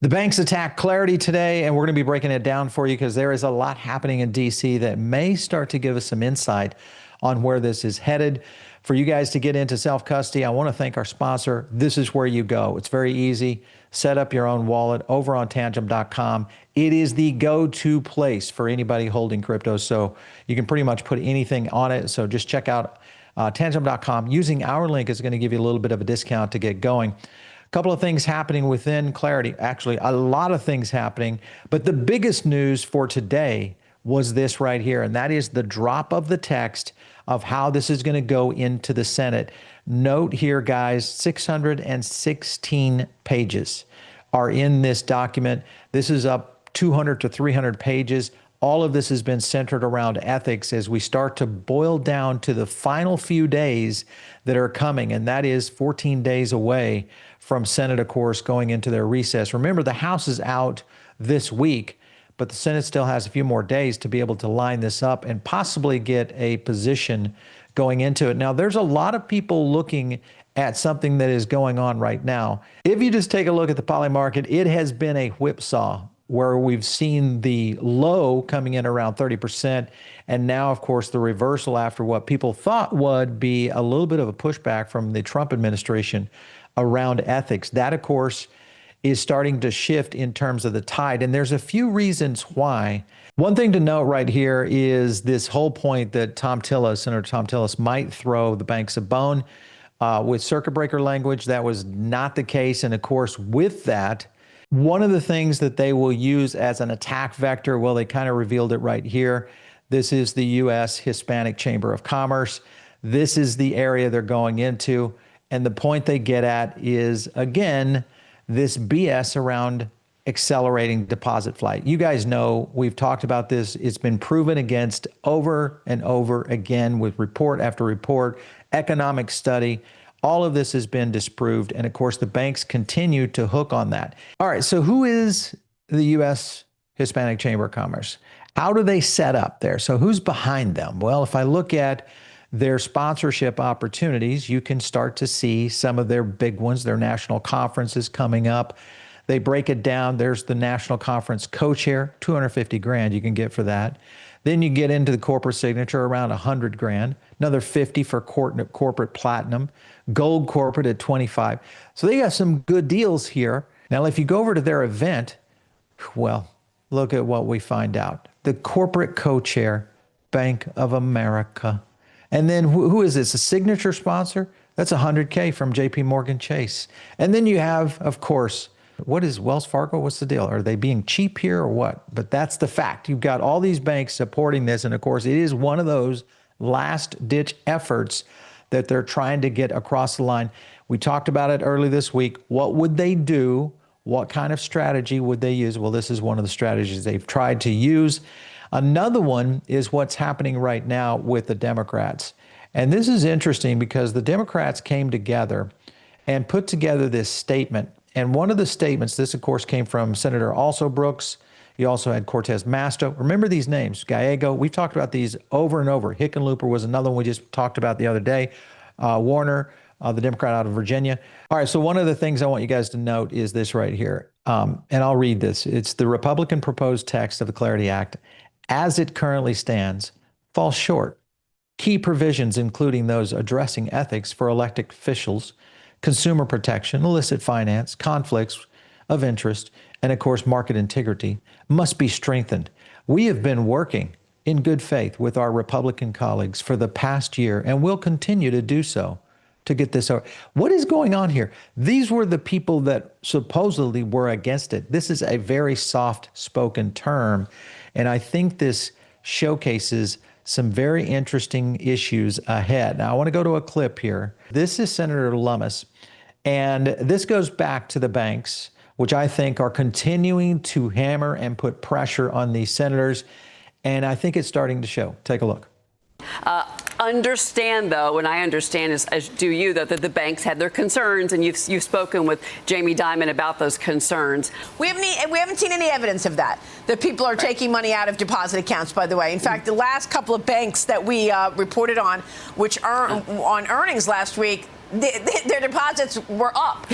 The banks attack Clarity today, and we're going to be breaking it down for you because there is a lot happening in DC that may start to give us some insight on where this is headed. For you guys to get into self-custody, I want to thank our sponsor. This is where you go. It's very easy. Set up your own wallet over on Tangem.com. It is the go-to place for anybody holding crypto, so you can pretty much put anything on it. So just check out Tangem.com. Using our link is going to give you a little bit of a discount to get going. Couple of things happening within Clarity. Actually, a lot of things happening, but the biggest news for today was this right here, and that is the drop of the text of how this is going to go into the Senate. Note here, guys, 616 pages are in this document. This is up 200 to 300 pages. All of this has been centered around ethics as we start to boil down to the final few days that are coming, and that is 14 days away from Senate, of course, going into their recess. Remember, the House is out this week, but the Senate still has a few more days to be able to line this up and possibly get a position going into it. Now, there's a lot of people looking at something that is going on right now. If you just take a look at the Polymarket, it has been a whipsaw where we've seen the low coming in around 30%. And now, of course, the reversal after what people thought would be a little bit of a pushback from the Trump administration around ethics. That, of course, is starting to shift in terms of the tide. And there's a few reasons why. One thing to note right here is this whole point that Senator Tom Tillis might throw the banks a bone with circuit breaker language. That was not the case. And of course, with that, one of the things that they will use as an attack vector, well, they kind of revealed it right here. This is the U.S. Hispanic Chamber of Commerce. This is the area they're going into. And the point they get at is, again, this BS around accelerating deposit flight. You guys know we've talked about this. It's been proven against over and over again with report after report, economic study. All of this has been disproved. And of course, the banks continue to hook on that. All right, so who is the U.S. Hispanic Chamber of Commerce? How do they set up there? So who's behind them? Well, if I look at their sponsorship opportunities, you can start to see some of their big ones, their national conferences coming up. They break it down. There's the national conference co-chair, 250 grand you can get for that. Then you get into the corporate signature, around 100 grand, another 50 for corporate platinum, gold corporate at 25. So they got some good deals here. Now, if you go over to their event, well, look at what we find out. The corporate co-chair, Bank of America. And then who is this? A signature sponsor? That's 100K from JP Morgan Chase. And then you have, of course, what is Wells Fargo? What's the deal? Are they being cheap here or what? But that's the fact. You've got all these banks supporting this. And of course, it is one of those last ditch efforts that they're trying to get across the line. We talked about it early this week. What would they do? What kind of strategy would they use? Well, this is one of the strategies they've tried to use. Another one is what's happening right now with the Democrats. And this is interesting because the Democrats came together and put together this statement. And one of the statements, this of course came from Senator Alsobrooks. You also had Cortez Masto. Remember these names, Gallego. We've talked about these over and over. Hickenlooper was another one we just talked about the other day. Warner, the Democrat out of Virginia. All right, so one of the things I want you guys to note is this right here. And I'll read this. It's the Republican proposed text of the Clarity Act, as it currently stands, falls short. Key provisions, including those addressing ethics for elected officials, consumer protection, illicit finance, conflicts of interest, and of course, market integrity, must be strengthened. We have been working in good faith with our Republican colleagues for the past year, and will continue to do so to get this over. What is going on here? These were the people that supposedly were against it. This is a very soft-spoken term, and I think this showcases some very interesting issues ahead. Now, I want to go to a clip here. This is Senator Lummis, and this goes back to the banks, which I think are continuing to hammer and put pressure on these senators, and I think it's starting to show. Take a look. Understand, though, and I understand, as do you, that the banks had their concerns, and you've spoken with Jamie Dimon about those concerns. We haven't seen any evidence of that people are taking money out of deposit accounts, by the way. In fact, the last couple of banks that we reported on, which on earnings last week, their deposits were up.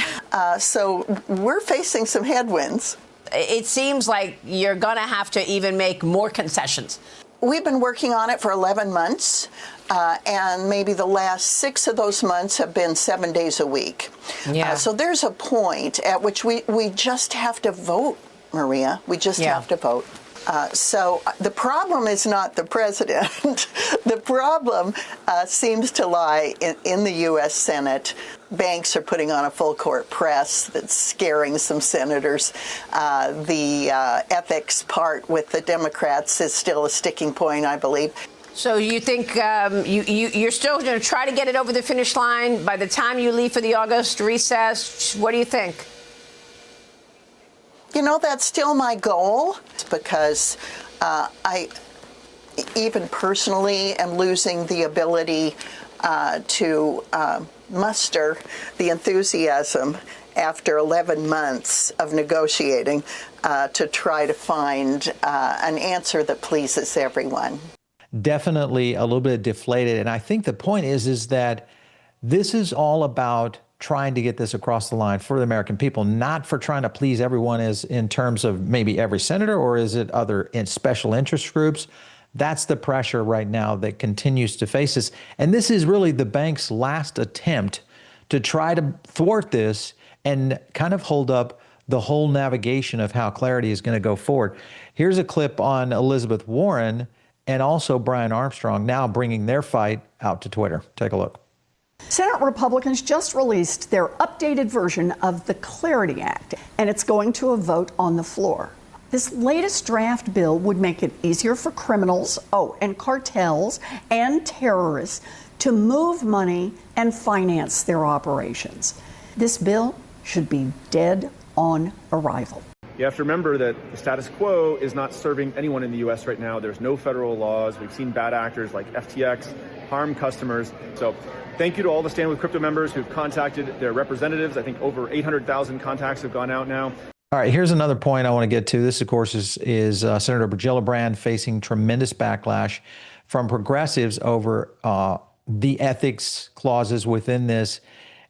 So we're facing some headwinds. It seems like you're going to have to even make more concessions. We've been working on it for 11 months, and maybe the last 6 of those months have been 7 days a week. Yeah. So there's a point at which we just have to vote, Maria. We just have to vote. So the problem is not the president. The problem seems to lie in the U.S. Senate. Banks are putting on a full court press that's scaring some senators. The ethics part with the Democrats is still a sticking point, I believe. So you think you're still going to try to get it over the finish line by the time you leave for the August recess? What do you think? You know, that's still my goal, because I, even personally, am losing the ability to muster the enthusiasm after 11 months of negotiating to try to find an answer that pleases everyone. Definitely a little bit deflated. And I think the point is that this is all about trying to get this across the line for the American people, not for trying to please everyone as in terms of maybe every senator, or is it other special interest groups? That's the pressure right now that continues to face us. And this is really the bank's last attempt to try to thwart this and kind of hold up the whole navigation of how Clarity is going to go forward. Here's a clip on Elizabeth Warren and also Brian Armstrong now bringing their fight out to Twitter. Take a look. Senate Republicans just released their updated version of the Clarity Act, and it's going to a vote on the floor. This latest draft bill would make it easier for criminals, and cartels and terrorists to move money and finance their operations. This bill should be dead on arrival. You have to remember that the status quo is not serving anyone in the U.S. right now. There's no federal laws. We've seen bad actors like FTX harm customers. So thank you to all the Stand With Crypto members who've contacted their representatives. I think over 800,000 contacts have gone out now. All right, here's another point I want to get to. This, of course, is Senator Gillibrand facing tremendous backlash from progressives over the ethics clauses within this.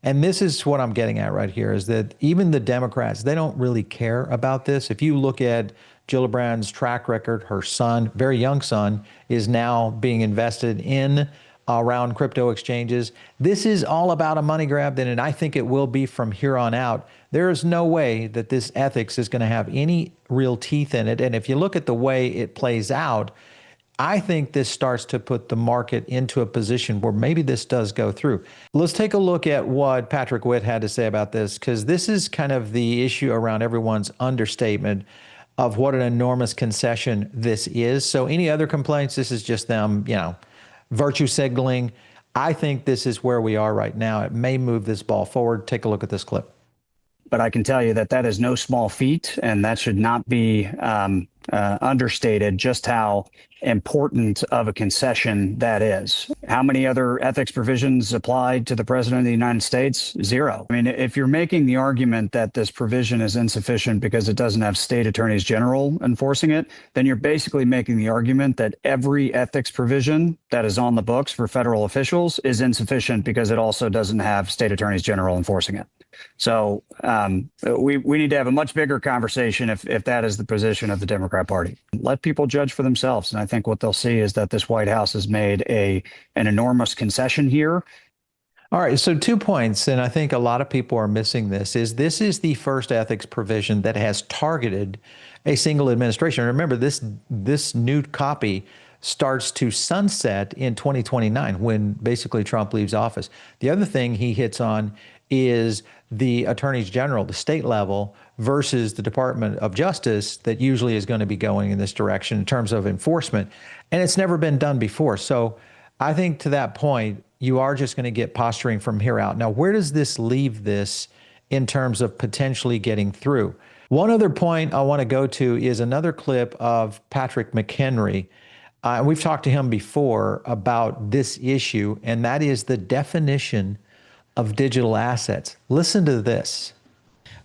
And this is what I'm getting at right here, is that even the Democrats, they don't really care about this. If you look at Gillibrand's track record, her son, very young son, is now being invested in around crypto exchanges. This is all about a money grab, and I think it will be from here on out. There is no way that this ethics is going to have any real teeth in it. And if you look at the way it plays out, I think this starts to put the market into a position where maybe this does go through. Let's take a look at what Patrick Witt had to say about this, because this is kind of the issue around everyone's understatement of what an enormous concession this is. So any other complaints, this is just them, virtue signaling. I think this is where we are right now. It may move this ball forward. Take a look at this clip. But I can tell you that that is no small feat, and that should not be understated just how important of a concession that is. How many other ethics provisions applied to the president of the United States? Zero. I mean, if you're making the argument that this provision is insufficient because it doesn't have state attorneys general enforcing it, then you're basically making the argument that every ethics provision that is on the books for federal officials is insufficient because it also doesn't have state attorneys general enforcing it. So we need to have a much bigger conversation if that is the position of the Democrat Party. Let people judge for themselves. And I think what they'll see is that this White House has made an enormous concession here. All right, so 2 points, and I think a lot of people are missing this is the first ethics provision that has targeted a single administration. Remember, this new copy starts to sunset in 2029 when basically Trump leaves office. The other thing he hits on is the attorneys general, the state level, versus the Department of Justice that usually is going to be going in this direction in terms of enforcement. And it's never been done before. So I think to that point, you are just going to get posturing from here out. Now, where does this leave this in terms of potentially getting through? One other point I want to go to is another clip of Patrick McHenry. We've talked to him before about this issue, and that is the definition of digital assets. Listen to this.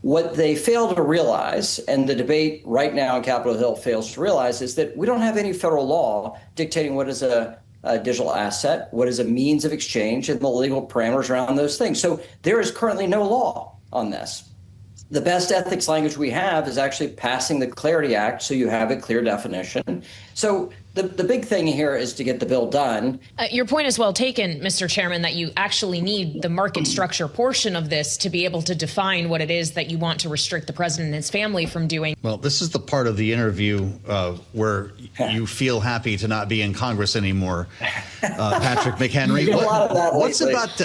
What they fail to realize, and the debate right now on Capitol Hill fails to realize, is that we don't have any federal law dictating what is a digital asset, what is a means of exchange, and the legal parameters around those things. So there is currently no law on this. The best ethics language we have is actually passing the Clarity Act, so you have a clear definition. So the big thing here is to get the bill done. Your point is well taken, Mr. Chairman, that you actually need the market structure portion of this to be able to define what it is that you want to restrict the president and his family from doing. Well, this is the part of the interview where you feel happy to not be in Congress anymore, Patrick McHenry. What's about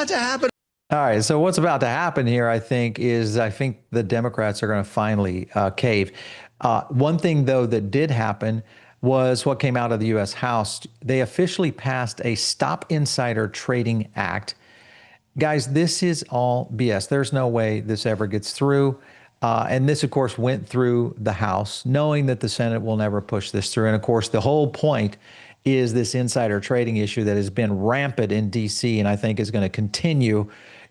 to happen? All right, so what's about to happen here, I think the Democrats are going to finally cave. One thing, though, that did happen was what came out of the U.S. House. They officially passed a Stop Insider Trading Act. Guys, this is all BS. There's no way this ever gets through. And this, of course, went through the House, knowing that the Senate will never push this through. And, of course, the whole point is this insider trading issue that has been rampant in D.C. and I think is going to continue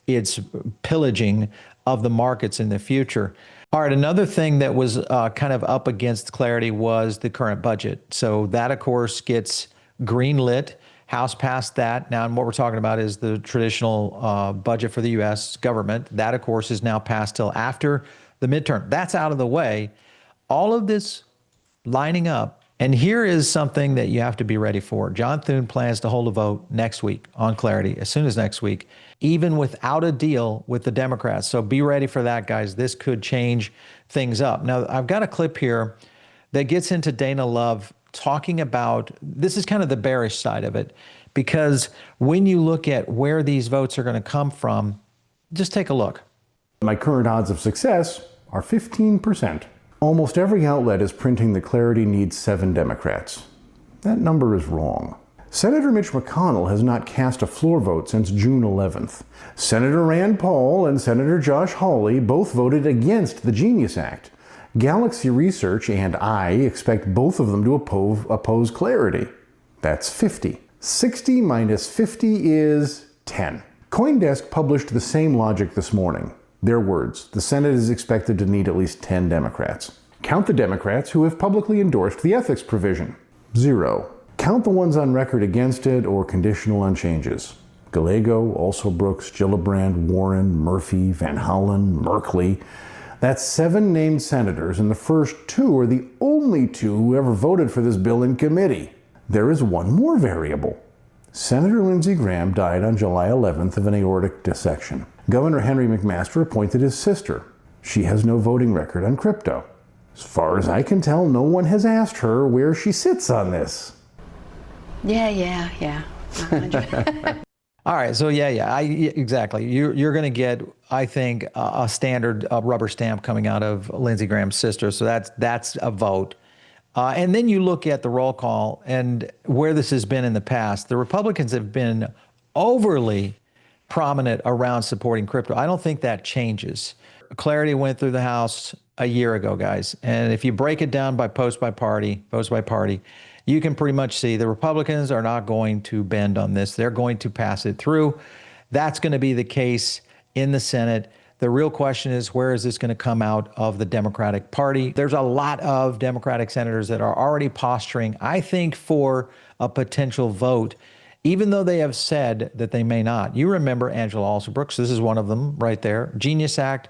its pillaging of the markets in the future. All right, another thing that was kind of up against clarity was the current budget. So that, of course, gets greenlit. House passed that. Now, and what we're talking about is the traditional budget for the U.S. government. That, of course, is now passed till after the midterm. That's out of the way. All of this lining up. And here is something that you have to be ready for. John Thune plans to hold a vote next week on clarity, as soon as next week, even without a deal with the Democrats. So be ready for that, guys. This could change things up. Now, I've got a clip here that gets into Dana Love talking about, this is kind of the bearish side of it, because when you look at where these votes are going to come from, just take a look. My current odds of success are 15%. Almost every outlet is printing that clarity needs 7 Democrats. That number is wrong. Senator Mitch McConnell has not cast a floor vote since June 11th. Senator Rand Paul and Senator Josh Hawley both voted against the Genius Act. Galaxy Research and I expect both of them to oppose clarity. That's 50. 60 minus 50 is 10. CoinDesk published the same logic this morning. Their words, the Senate is expected to need at least 10 Democrats. Count the Democrats who have publicly endorsed the ethics provision. 0. Count the ones on record against it or conditional on changes. Gallego, Alsobrooks, Gillibrand, Warren, Murphy, Van Hollen, Merkley. That's 7 named senators, and the first 2 are the only 2 who ever voted for this bill in committee. There is one more variable. Senator Lindsey Graham died on July 11th of an aortic dissection. Governor Henry McMaster appointed his sister. She has no voting record on crypto. As far as I can tell, no one has asked her where she sits on this. Yeah. All right, so exactly. You're going to get, I think, a standard rubber stamp coming out of Lindsey Graham's sister. So that's a vote. And then you look at the roll call and where this has been in the past. The Republicans have been overly prominent around supporting crypto. I don't think that changes. Clarity went through the House a year ago, guys. And if you break it down by votes by party, you can pretty much see the Republicans are not going to bend on this. They're going to pass it through. That's going to be the case in the Senate. The real question is, where is this going to come out of the Democratic Party? There's a lot of Democratic senators that are already posturing, I think, for a potential vote, even though they have said that they may not. You remember Angela Alsobrooks. This is one of them right there. Genius Act,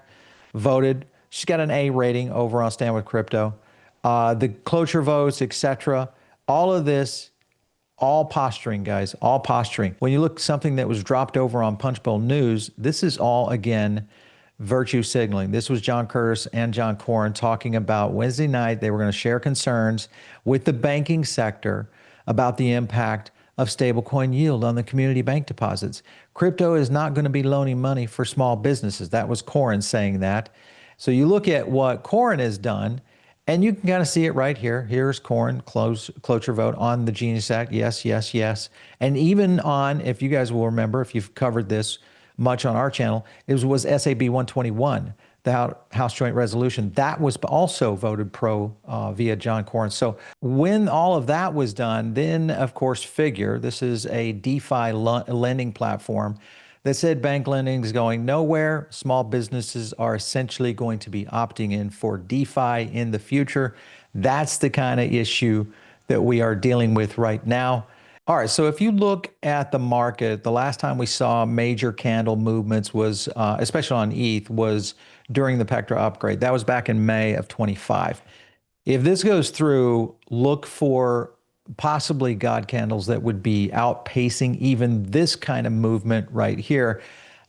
voted. She's got an A rating over on Stand With Crypto. The cloture votes, etc. All of this, all posturing, guys, all posturing. When you look at something that was dropped over on Punchbowl News, this is all, again, virtue signaling. This was John Curtis and John Corn talking about Wednesday night. They were going to share concerns with the banking sector about the impact of stablecoin yield on the community bank deposits. Crypto is not going to be loaning money for small businesses. That was Corn saying that. So you look at what Corn has done, and you can kind of see it right here. Here's Corn, cloture vote on the Genius Act. Yes, yes, yes. And even on, if you guys will remember, if you've covered this much on our channel, it was SAB 121, the House Joint Resolution. That was also voted pro via John Corn. So when all of that was done, then, of course, Figure, this is a DeFi lending platform that said bank lending is going nowhere. Small businesses are essentially going to be opting in for DeFi in the future. That's the kind of issue that we are dealing with right now. All right, so if you look at the market, the last time we saw major candle movements was, especially on ETH, was during the Pectra upgrade. That was back in May of 25. If this goes through, look for possibly God candles that would be outpacing even this kind of movement right here.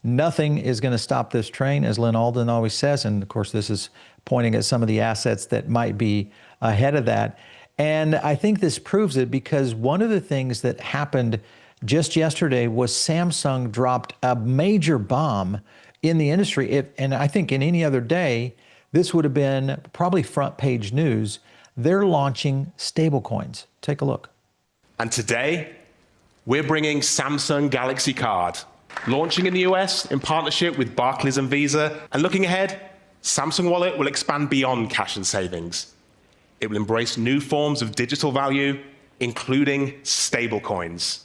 Nothing is going to stop this train, as Lynn Alden always says, and of course this is pointing at some of the assets that might be ahead of that. And I think this proves it, because one of the things that happened just yesterday was Samsung dropped a major bomb in the industry. And I think in any other day, this would have been probably front page news. They're launching stablecoins. Take a look. And today, we're bringing Samsung Galaxy Card, launching in the US in partnership with Barclays and Visa. And looking ahead, Samsung Wallet will expand beyond cash and savings. It will embrace new forms of digital value, including stablecoins.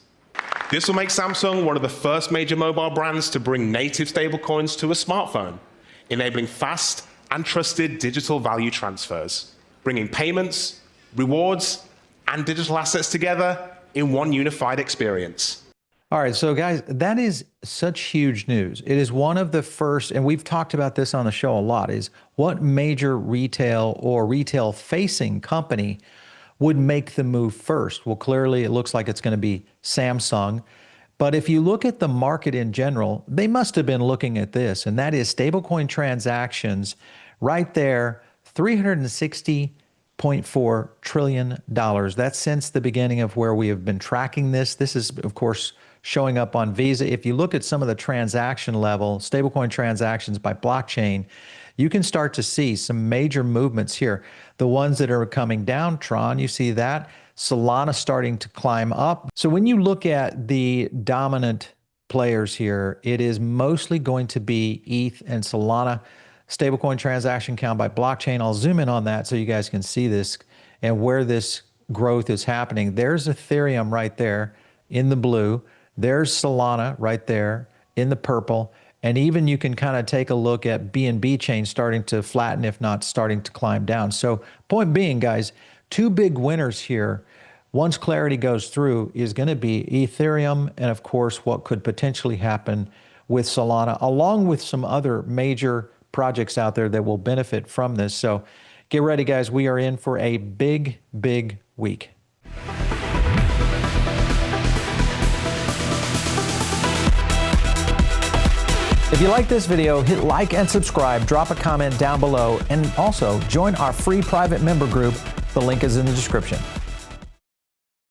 This will make Samsung one of the first major mobile brands to bring native stablecoins to a smartphone, enabling fast and trusted digital value transfers, bringing payments, rewards, and digital assets together in one unified experience. All right, so guys, that is such huge news. It is one of the first, and we've talked about this on the show a lot, is what major retail or retail-facing company would make the move first? Well, clearly it looks like it's going to be Samsung. But if you look at the market in general, they must have been looking at this, and that is stablecoin transactions right there, $360.4 trillion. That's since the beginning of where we have been tracking this. This is, of course, showing up on Visa. If you look at some of the transaction level, stablecoin transactions by blockchain, you can start to see some major movements here. The ones that are coming down, Tron, you see that. Solana starting to climb up. So when you look at the dominant players here, it is mostly going to be ETH and Solana. Stablecoin transaction count by blockchain. I'll zoom in on that so you guys can see this and where this growth is happening. There's Ethereum right there in the blue. There's Solana right there in the purple. And even you can kind of take a look at BNB chain starting to flatten, if not starting to climb down. So point being, guys, two big winners here, once clarity goes through, is going to be Ethereum and, of course, what could potentially happen with Solana, along with some other major projects out there that will benefit from this. So get ready, guys. We are in for a big, big week. If you like this video, hit like and subscribe, drop a comment down below, and also join our free private member group. The link is in the description.